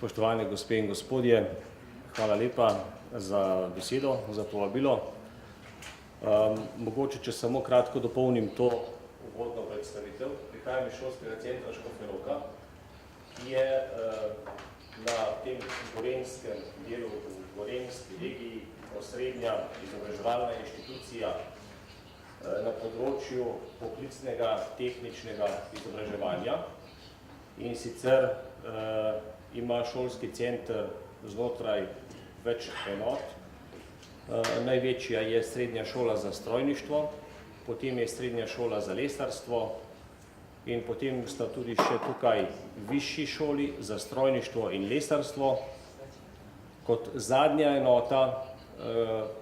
Spoštovane gospe in gospodje, hvala lepa za besedo, za povabilo. Mogoče, če samo kratko dopolnim to uvodno predstavitev. Prihajam iz Šolskega centra Škofja Loka, ki je na tem gorenjskem delu, v gorenjski regiji, osrednja izobraževalna inštitucija na področju poklicnega tehničnega izobraževanja. In sicer ima šolski center znotraj več enot. Največja je srednja šola za strojništvo, potem je srednja šola za lesarstvo in potem sta tudi še tukaj višji šoli za strojništvo in lesarstvo. Kot zadnja enota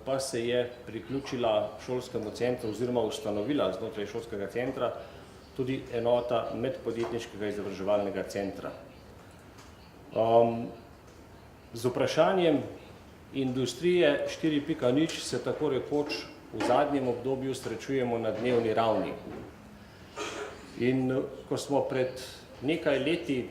pa se je priključila šolskemu centru oziroma ustanovila znotraj šolskega centra tudi enota medpodjetniškega izobraževalnega centra. Z vprašanjem industrije 4.0 se tako rekoč v zadnjem obdobju srečujemo na dnevni ravni. In ko smo pred nekaj leti,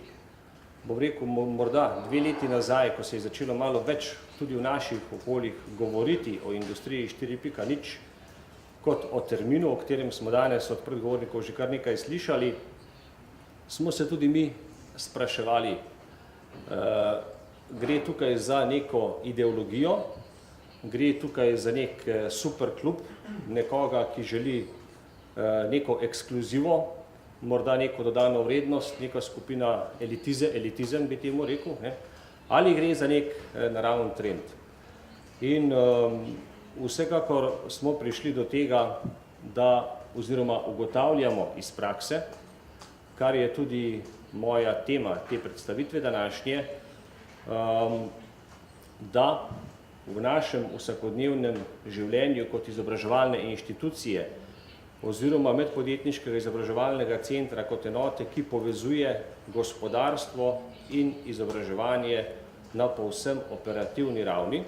bom rekel morda 2 leti nazaj, ko se je začelo malo več tudi v naših okoljih govoriti o industriji 4.0, kot o terminu, o katerem smo danes od predgovornikov že kar nekaj slišali, smo se tudi mi spraševali, gre tukaj za neko ideologijo, gre tukaj za nek super klub, nekoga, ki želi neko ekskluzivo, morda neko dodano vrednost, neka skupina elitizem bi temu rekel, ali gre za nek naraven trend. In vsekakor smo prišli do tega, da oziroma ugotavljamo iz prakse, kar je tudi moja tema te predstavitve današnje, da v našem vsakodnevnem življenju kot izobraževalne inštitucije oziroma medpodjetniškega izobraževalnega centra kot enote, ki povezuje gospodarstvo in izobraževanje na povsem operativni ravni,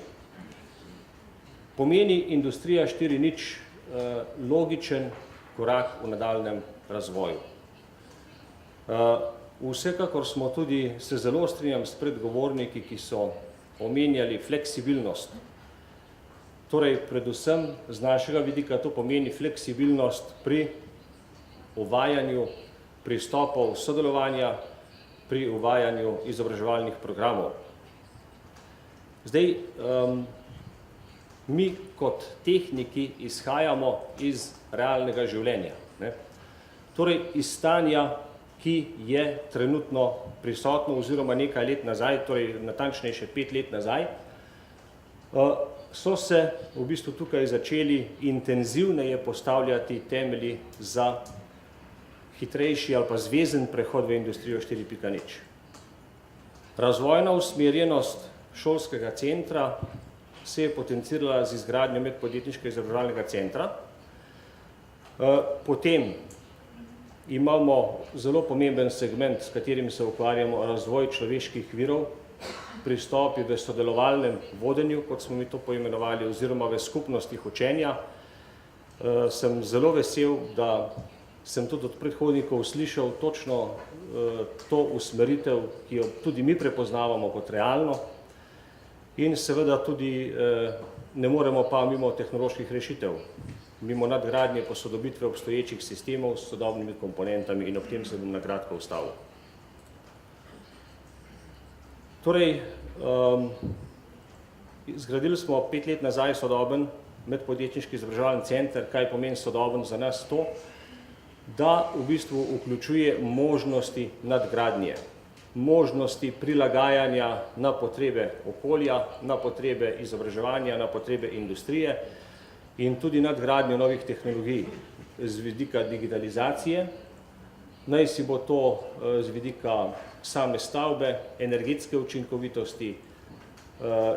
pomeni industrija 4.0 logičen korak v nadaljnjem razvoju. Vsekakor smo tudi, se zelo strinjam s predgovorniki, ki so omenjali fleksibilnost. Torej, predvsem z našega vidika to pomeni fleksibilnost pri uvajanju pristopov sodelovanja, pri uvajanju izobraževalnih programov. Zdaj, mi kot tehniki izhajamo iz realnega življenja. Torej, iz stanja, ki je trenutno prisotno oziroma nekaj let nazaj, torej natančneje še 5 let nazaj, so se v bistvu tukaj začeli intenzivneje postavljati temelji za hitrejši ali pa zvezen prehod v industrijo 4.0. Razvojna usmerjenost šolskega centra se je potencirala z izgradnjo medpodjetniškega izobraževalnega centra. Potem imamo zelo pomemben segment, s katerim se ukvarjamo, razvoj človeških virov, pristopi v sodelovalnem vodenju, kot smo mi to poimenovali, oziroma v skupnostih učenja. Sem zelo vesel, da sem tudi od predhodnikov slišal točno to usmeritev, ki jo tudi mi prepoznavamo kot realno in seveda tudi ne moremo pa mimo tehnoloških rešitev, mimo nadgradnje posodobitve obstoječih sistemov s sodobnimi komponentami in ob tem se bom na kratko ustavil. Torej, zgradili smo 5 let nazaj sodoben medpodjetniški izobraževalni center. Kaj pomeni sodoben za nas to? Da v bistvu vključuje možnosti nadgradnje, možnosti prilagajanja na potrebe okolja, na potrebe izobraževanja, na potrebe industrije in tudi nadgradnjo novih tehnologij z vidika digitalizacije. Naj si bo to z vidika same stavbe, energetske učinkovitosti,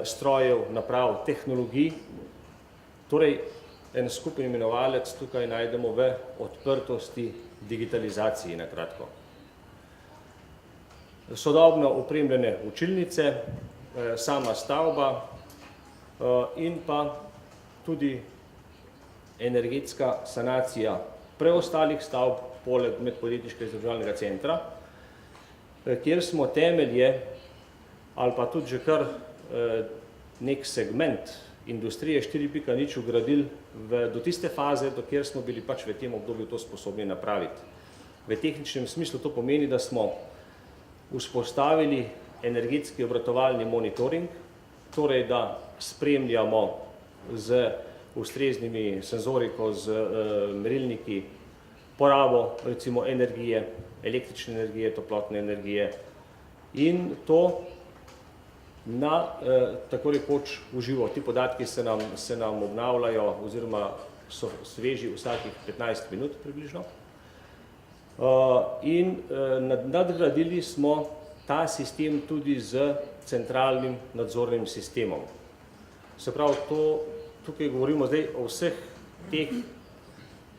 strojev, naprav, tehnologij. Torej, en skupen imenovalec tukaj najdemo v odprtosti digitalizaciji, na kratko. Sodobno opremljene učilnice, sama stavba in pa tudi energetska sanacija preostalih stavb poleg medpodjetniškega izobraževalnega centra, kjer smo temelje ali pa tudi že kar nek segment industrije 4.0 ugradili do tiste faze, do kjer smo bili pač v tem obdobju to sposobni napraviti. V tehničnem smislu to pomeni, da smo vzpostavili energetski obratovalni monitoring, torej da spremljamo z ustreznimi senzoriko, z merilniki porabo recimo energije, električne energije, toplotne energije in to na tako rekoč v živo. Ti podatki se nam obnavljajo oziroma so sveži vsakih 15 minut približno. In nadgradili smo ta sistem tudi z centralnim nadzornim sistemom. Se pravi, tukaj govorimo zdaj o vseh teh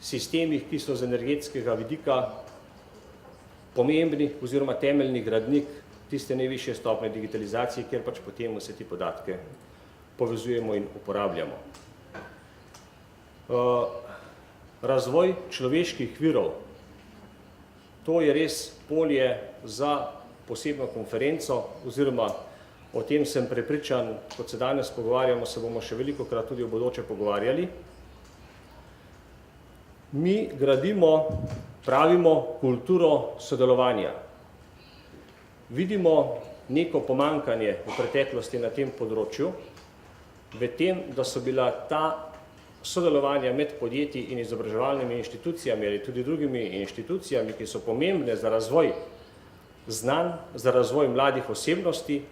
sistemih, ki so z energetskega vidika pomembni oziroma temeljni gradnik tiste najvišje stopnje digitalizacije, kjer pač potem vse te podatke povezujemo in uporabljamo. Razvoj človeških virov, to je res polje za posebno konferenco, oziroma o tem sem prepričan, kot se danes pogovarjamo, se bomo še velikokrat tudi v bodoče pogovarjali. Mi gradimo, pravimo, kulturo sodelovanja. Vidimo neko pomanjkanje v preteklosti na tem področju, v tem, da so bila ta sodelovanja med podjetji in izobraževalnimi inštitucijami ali tudi drugimi inštitucijami, ki so pomembne za razvoj znanj, za razvoj mladih osebnosti,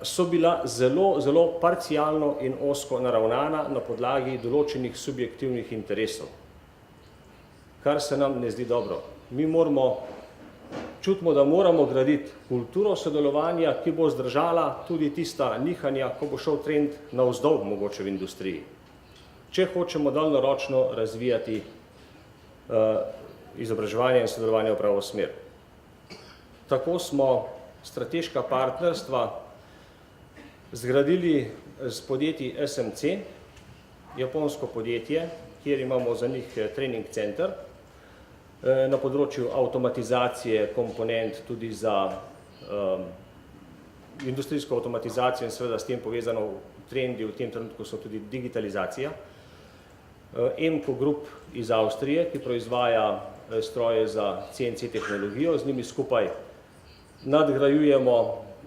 so bila zelo, zelo parcialno in ozko naravnana na podlagi določenih subjektivnih interesov, kar se nam ne zdi dobro. Mi čutimo, da moramo graditi kulturo sodelovanja, ki bo zdržala tudi tista nihanja, ko bo šel trend navzdol mogoče v industriji, če hočemo daljnoročno razvijati izobraževanje in sodelovanje v pravo smer. Tako smo strateška partnerstva zgradili s podjetji SMC, japonsko podjetje, kjer imamo za njih trening center, na področju avtomatizacije komponent tudi za industrijsko avtomatizacijo in seveda s tem povezano trendi v tem trenutku so tudi digitalizacija. Emco Group iz Avstrije, ki proizvaja stroje za CNC tehnologijo, z njimi skupaj nadgrajujemo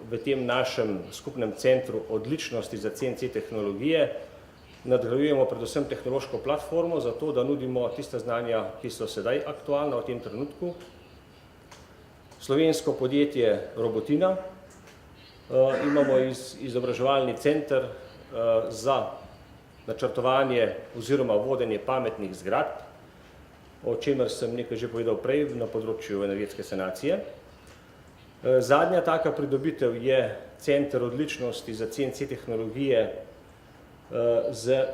v tem našem skupnem centru odličnosti za CNC tehnologije, nadgrajujemo predvsem tehnološko platformo, zato da nudimo tiste znanja, ki so sedaj aktualna v tem trenutku. Slovensko podjetje Robotina, imamo izobraževalni center za načrtovanje oziroma vodenje pametnih zgradb, o čemer sem nekaj že povedal prej na področju energetske sanacije. Zadnja taka pridobitev je center odličnosti za CNC tehnologije z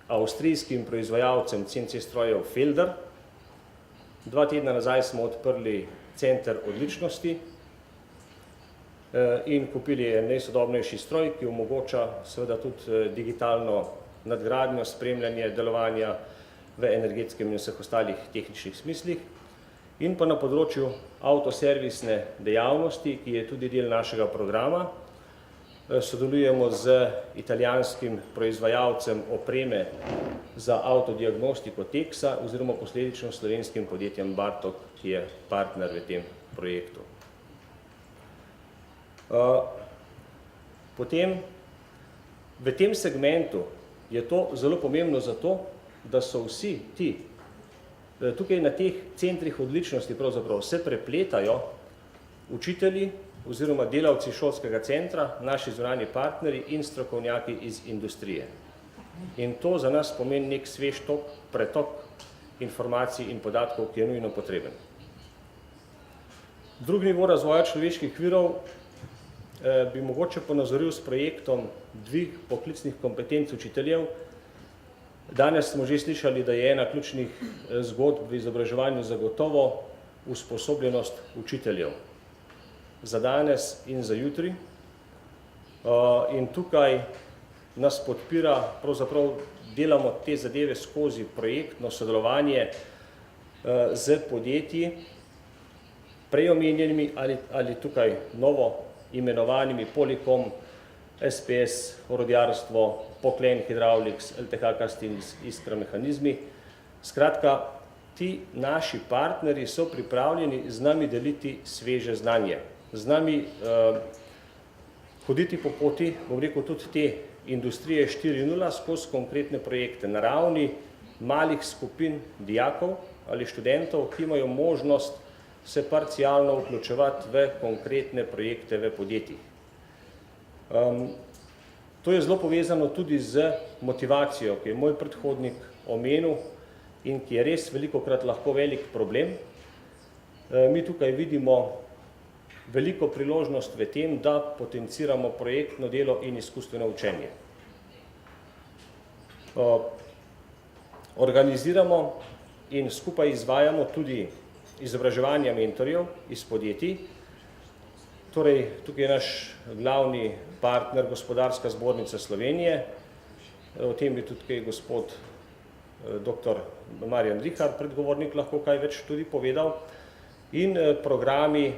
avstrijskim proizvajalcem CNC strojev Felder. 2 tedna nazaj smo odprli center odličnosti in kupili najsodobnejši stroj, ki omogoča seveda tudi digitalno nadgradnjo, spremljanje delovanja v energetskem in vseh ostalih tehničnih smislih. In pa na področju avtoservisne dejavnosti, ki je tudi del našega programa, sodelujemo z italijanskim proizvajalcem opreme za avtodiagnostiko Texa oziroma posledično slovenskim podjetjem Bartok, ki je partner v tem projektu. Potem v tem segmentu je to zelo pomembno zato, da so vsi ti tukaj na teh centrih odličnosti pravzaprav se prepletajo učitelji oziroma delavci šolskega centra, naši zunanji partnerji in strokovnjaki iz industrije. In to za nas pomeni nek svež pretok informacij in podatkov, ki je nujno potreben. Drugi nivo razvoja človeških virov bi mogoče ponazoril s projektom dvig poklicnih kompetenc učiteljev. Danes smo že slišali, da je ena ključnih zgodb v izobraževanju zagotovo usposobljenost učiteljev za danes in za jutri. In tukaj nas podpira, pravzaprav delamo te zadeve skozi projektno sodelovanje z podjetji, prej omenjenimi ali tukaj novo imenovanimi Polycom, SPS, orodjarstvo, Poklen, Hydraulics, LTH Casting, Iskra mehanizmi. Skratka, ti naši partnerji so pripravljeni z nami deliti sveže znanje, z nami hoditi po poti, bom rekel, tudi te industrije 4.0 skozi konkretne projekte na ravni malih skupin dijakov ali študentov, ki imajo možnost se parcialno vključevati v konkretne projekte v podjetjih. To je zelo povezano tudi z motivacijo, ki je moj predhodnik omenil in ki je res velikokrat lahko velik problem. Mi tukaj vidimo veliko priložnost v tem, da potenciramo projektno delo in izkustveno učenje. Organiziramo in skupaj izvajamo tudi izobraževanja mentorjev iz podjetij. Torej, tukaj je naš glavni partner Gospodarska zbornica Slovenije, o tem bi tudi gospod dr. Marjan Richar, predgovornik, lahko kaj več tudi povedal, in programi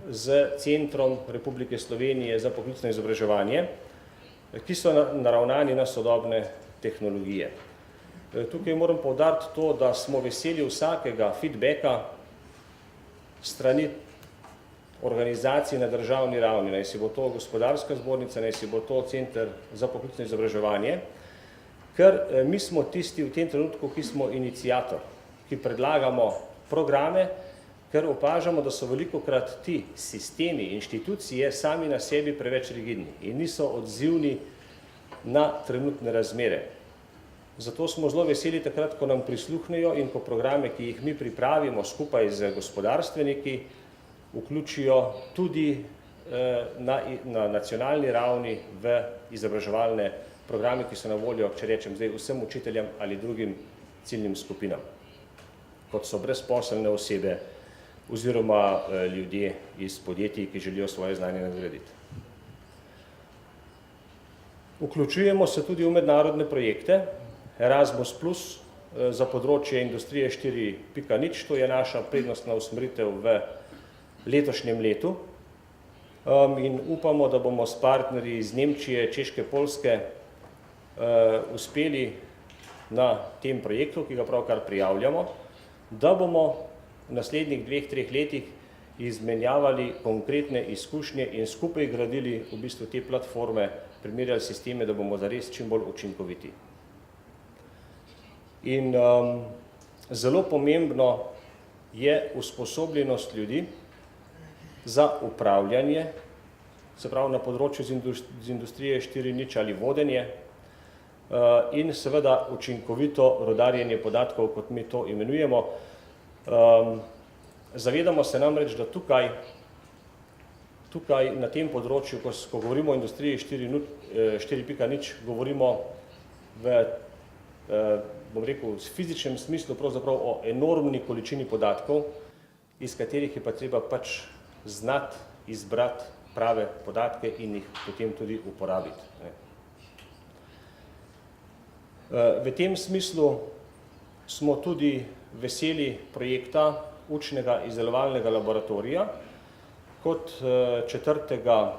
z Centrom Republike Slovenije za poklicno izobraževanje, ki so naravnani na sodobne tehnologije. Tukaj moram poudariti to, da smo veseli vsakega feedbacka strani organizacij na državni ravni, naj si bo to Gospodarska zbornica, naj si bo to Center za poklicno izobraževanje, ker mi smo tisti v tem trenutku, ki smo iniciator, ki predlagamo programe, ker opažamo, da so velikokrat ti sistemi, inštitucije sami na sebi preveč rigidni in niso odzivni na trenutne razmere. Zato smo zelo veseli takrat, ko nam prisluhnejo in ko programe, ki jih mi pripravimo skupaj z gospodarstveniki, vključijo tudi na nacionalni ravni v izobraževalne programe, ki so na voljo, če rečem zdaj, vsem učiteljem ali drugim ciljnim skupinam, kot so brezposelne osebe oziroma ljudje iz podjetij, ki želijo svoje znanje nadgraditi. Vključujemo se tudi v mednarodne projekte, Erasmus Plus za področje industrije 4.0, to je naša prednostna usmeritev v letošnjem letu in upamo, da bomo s partnerji iz Nemčije, Češke, Poljske uspeli na tem projektu, ki ga pravkar prijavljamo, da bomo v naslednjih 2-3 letih izmenjavali konkretne izkušnje in skupaj gradili v bistvu te platforme, primerjali sisteme, da bomo zares čim bolj učinkoviti. In zelo pomembno je usposobljenost ljudi za upravljanje, se pravi na področju z industrije 4.0 ali vodenje in seveda učinkovito rodarjenje podatkov, kot mi to imenujemo. Zavedamo se namreč, da tukaj na tem področju, ko govorimo o industriji 4.0, govorimo bom rekel, v fizičnem smislu pravzaprav o enormni količini podatkov, iz katerih je pa treba pač znati izbrati prave podatke in jih potem tudi uporabiti. V tem smislu smo tudi veseli projekta učnega izdelovalnega laboratorija kot četrtega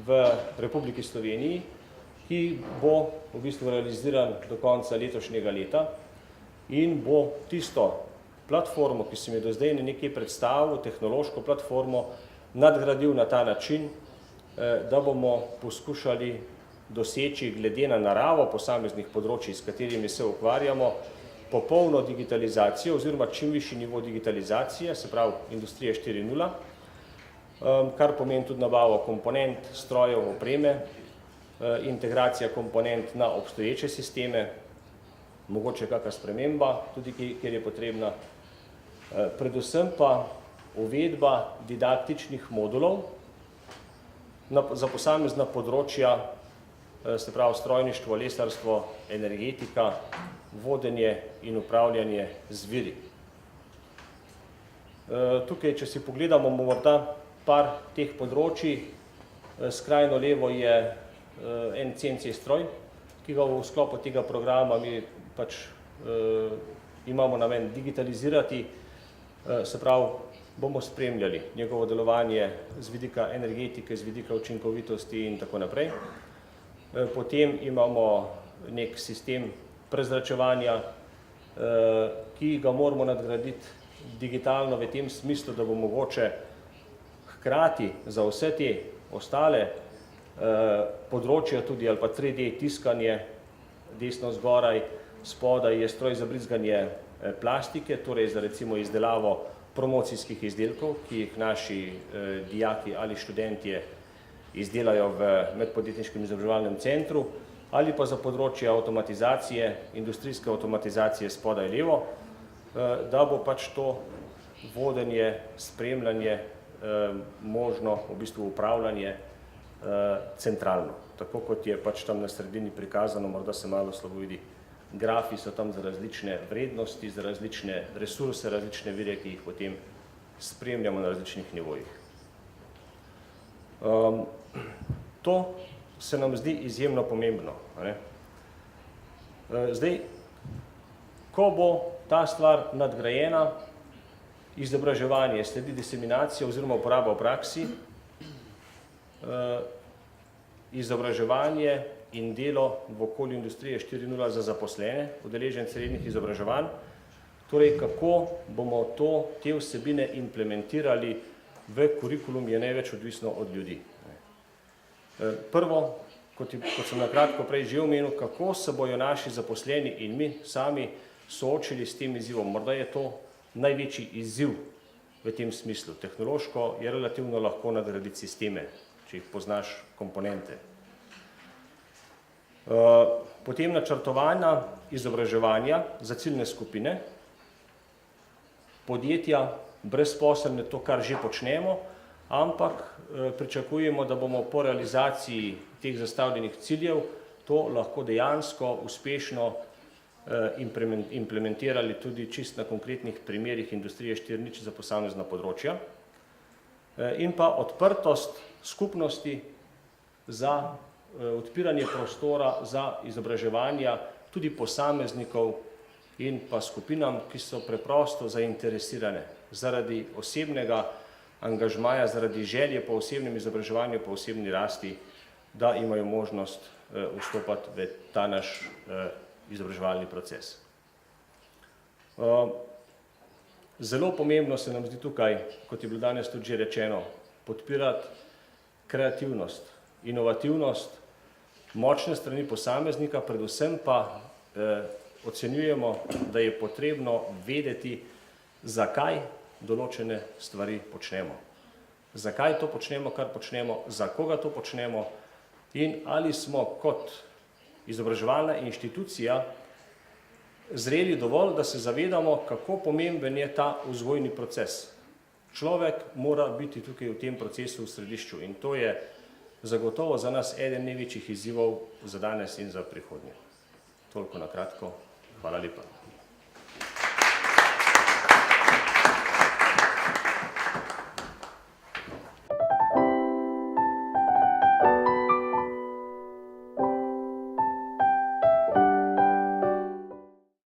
v Republiki Sloveniji, ki bo v bistvu realiziran do konca letošnjega leta in bo tisto platformo, ki sem jo do zdaj nekaj predstavil, tehnološko platformo, nadgradil na ta način, da bomo poskušali doseči glede na naravo posameznih področij, s katerimi se ukvarjamo, popolno digitalizacijo oziroma čim višji nivo digitalizacije, se pravi industrije 4.0, kar pomeni tudi nabavo komponent, strojev, opreme, integracija komponent na obstoječe sisteme, mogoče kakšna sprememba, tudi kjer je potrebna, predvsem pa uvedba didaktičnih modulov za posamezna področja, se pravi strojništvo, lesarstvo, energetika, vodenje in upravljanje z viri. Tukaj, če si pogledamo morda par teh področij, skrajno levo je en CNC stroj, ki ga v sklopu tega programa mi pač imamo namen digitalizirati, se pravi bomo spremljali njegovo delovanje z vidika energetike, z vidika učinkovitosti in tako naprej. Potem imamo nek sistem prezračevanja, ki ga moramo nadgraditi digitalno v tem smislu, da bo mogoče hkrati za vse te ostale področja tudi ali pa 3D tiskanje, desno zgoraj, spodaj je stroj za brizganje plastike, torej za recimo izdelavo promocijskih izdelkov, ki jih naši dijaki ali študentje izdelajo v medpodjetniškem izobraževalnem centru, ali pa za področje avtomatizacije, industrijske avtomatizacije spodaj levo, da bo pač to vodenje, spremljanje, možno v bistvu upravljanje centralno. Tako kot je pač tam na sredini prikazano, morda se malo slabo vidi, grafi so tam za različne vrednosti, za različne resurse, različne vire, ki jih potem spremljamo na različnih nivojih. To se nam zdi izjemno pomembno. Zdaj, ko bo ta stvar nadgrajena, izobraževanje sledi diseminacija oziroma uporaba v praksi, izobraževanje in delo v okolju industrije 4.0 za zaposlene, udeležence rednih izobraževanj, torej kako bomo te vsebine implementirali v kurikulum, je največ odvisno od ljudi. Prvo, kot sem nakratko prej že omenil, kako se bojo naši zaposleni in mi sami soočili s tem izzivom. Morda je to največji izziv v tem smislu. Tehnološko je relativno lahko nadgraditi sisteme, če jih poznaš komponente. Potem načrtovanja izobraževanja za ciljne skupine, podjetja, brezposelne, to, kar že počnemo, ampak pričakujemo, da bomo po realizaciji teh zastavljenih ciljev to lahko dejansko uspešno implementirali tudi čist na konkretnih primerih industrije 4.0 za posamezna področja. In pa odprtost skupnosti za odpiranje prostora za izobraževanja tudi posameznikov in pa skupinam, ki so preprosto zainteresirane zaradi osebnega angažmaja, zaradi želje po osebnem izobraževanju, po osebni rasti, da imajo možnost vstopati v ta naš izobraževalni proces. Zelo pomembno se nam zdi tukaj, kot je bilo danes tudi že rečeno, podpirati kreativnost, inovativnost, močne strani posameznika, predvsem pa ocenjujemo, da je potrebno vedeti, zakaj določene stvari počnemo. Zakaj to počnemo, kar počnemo, za koga to počnemo in ali smo kot izobraževalna inštitucija zreli dovolj, da se zavedamo, kako pomemben je ta vzgojni proces. Človek mora biti tukaj v tem procesu v središču in to je zagotovo za nas eden največjih izzivov za danes in za prihodnje. Toliko na kratko. Hvala lepa.